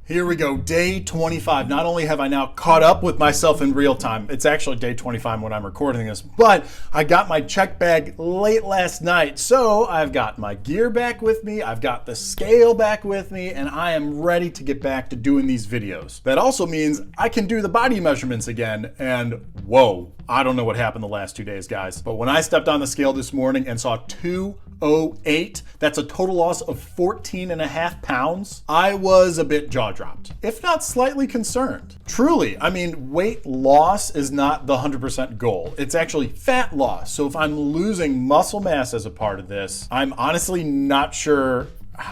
Here we go, day 25. Not only have I now caught up with myself in real time, it's actually day 25 when I'm recording this, but I got my check bag late last night. So I've got my gear back with me, I've got the scale back with me, and I am ready to get back to doing these videos. That also means I can do the body measurements again, and whoa, I don't know what happened the last 2 days, guys. But when I stepped on the scale this morning and saw 208, that's a total loss of 14.5 pounds, I was a bit jaw-dropped, if not slightly concerned. Truly, I mean, weight loss is not the 100% goal. It's actually fat loss. So if I'm losing muscle mass as a part of this, I'm honestly not sure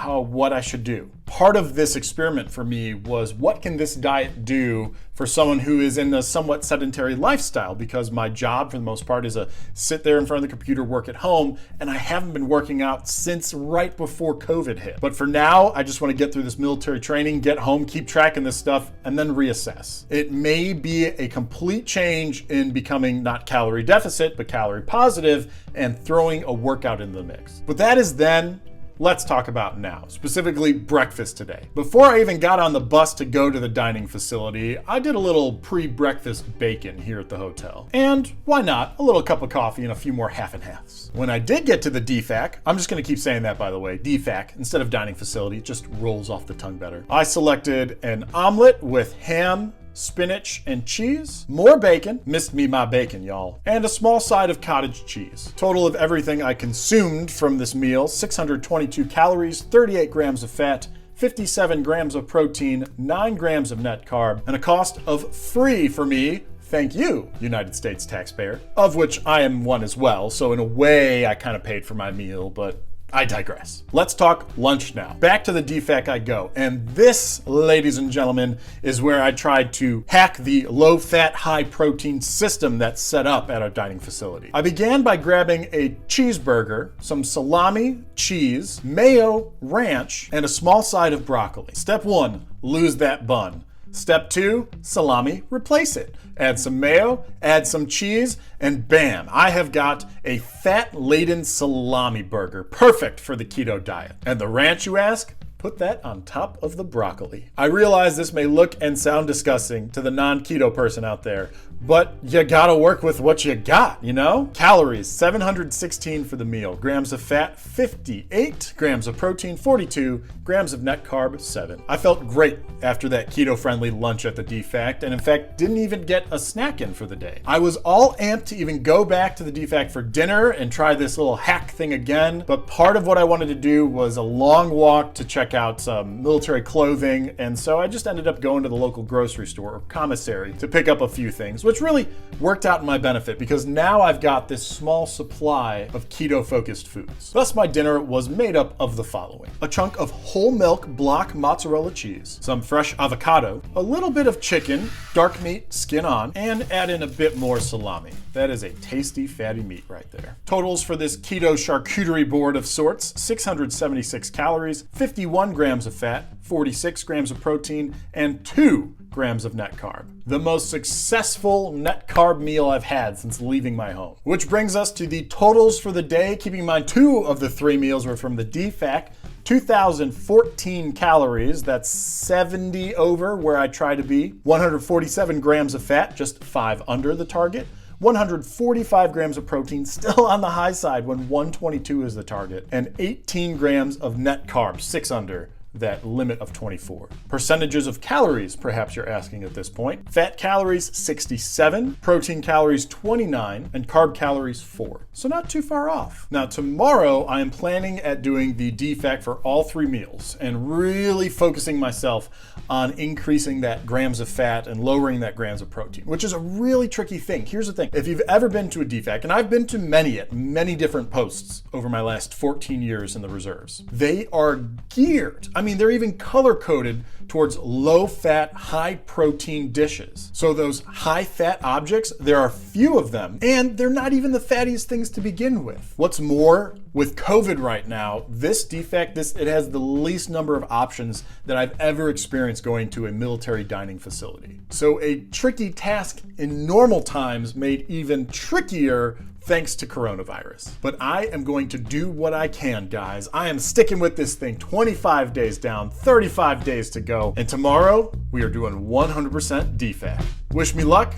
what I should do. Part of this experiment for me was, what can this diet do for someone who is in a somewhat sedentary lifestyle? Because my job for the most part is a sit there in front of the computer, work at home, and I haven't been working out since right before COVID hit. But for now, I just want to get through this military training, get home, keep tracking this stuff, and then reassess. It may be a complete change in becoming not calorie deficit, but calorie positive, and throwing a workout in the mix. But that is then. Let's talk about now, specifically breakfast today. Before I even got on the bus to go to the dining facility, I did a little pre-breakfast bacon here at the hotel. And why not, a little cup of coffee and a few more half and halves. When I did get to the DFAC, I'm just gonna keep saying that by the way, DFAC, instead of dining facility, it just rolls off the tongue better. I selected an omelet with ham, spinach, and cheese, more bacon, missed me my bacon, y'all, and a small side of cottage cheese. Total of everything I consumed from this meal, 622 calories, 38 grams of fat, 57 grams of protein, 9 grams of net carb, and a cost of free for me. Thank you, United States taxpayer, of which I am one as well, so in a way I kind of paid for my meal, but I digress. Let's talk lunch now. Back to the DFAC I go. And this, ladies and gentlemen, is where I tried to hack the low-fat, high-protein system that's set up at our dining facility. I began by grabbing a cheeseburger, some salami, cheese, mayo, ranch, and a small side of broccoli. Step 1, lose that bun. Step 2, salami, replace it. Add some mayo, add some cheese, and bam, I have got a fat-laden salami burger, perfect for the keto diet. And the ranch, you ask? Put that on top of the broccoli. I realize this may look and sound disgusting to the non-keto person out there, but you gotta work with what you got, you know? Calories, 716 for the meal. Grams of fat, 58. Grams of protein, 42. Grams of net carb, 7. I felt great after that keto-friendly lunch at the DFAC, and in fact, didn't even get a snack in for the day. I was all amped to even go back to the DFAC for dinner and try this little hack thing again, but part of what I wanted to do was a long walk to check out some military clothing, and so I just ended up going to the local grocery store or commissary to pick up a few things, which really worked out in my benefit because now I've got this small supply of keto-focused foods. Thus, my dinner was made up of the following: a chunk of whole milk block mozzarella cheese, some fresh avocado, a little bit of chicken, dark meat, skin on, and add in a bit more salami. That is a tasty, fatty meat right there. Totals for this keto charcuterie board of sorts: 676 calories, 51 grams of fat, 46 grams of protein, and 2 grams of net carb. The most successful net carb meal I've had since leaving my home. Which brings us to the totals for the day. Keeping in mind 2 of the 3 meals were from the DFAC. 2,014 calories, that's 70 over where I try to be. 147 grams of fat, just 5 under the target. 145 grams of protein, still on the high side when 122 is the target. And 18 grams of net carbs, 6 under that limit of 24. Percentages of calories, perhaps you're asking at this point. Fat calories, 67, protein calories, 29, and carb calories, 4. So not too far off. Now tomorrow, I am planning at doing the DFAC for all 3 meals and really focusing myself on increasing that grams of fat and lowering that grams of protein, which is a really tricky thing. Here's the thing. If you've ever been to a DFAC, and I've been to many at many different posts over my last 14 years in the reserves, they are geared. I mean, they're even color-coded towards low-fat, high-protein dishes. So those high-fat objects, there are few of them, and they're not even the fattiest things to begin with. What's more, with COVID right now, this DFAC, it has the least number of options that I've ever experienced going to a military dining facility. So a tricky task in normal times made even trickier thanks to coronavirus. But I am going to do what I can, guys. I am sticking with this thing. 25 days down, 35 days to go. keto. And tomorrow, we are doing 100% DFAC. Wish me luck,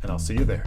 and I'll see you there.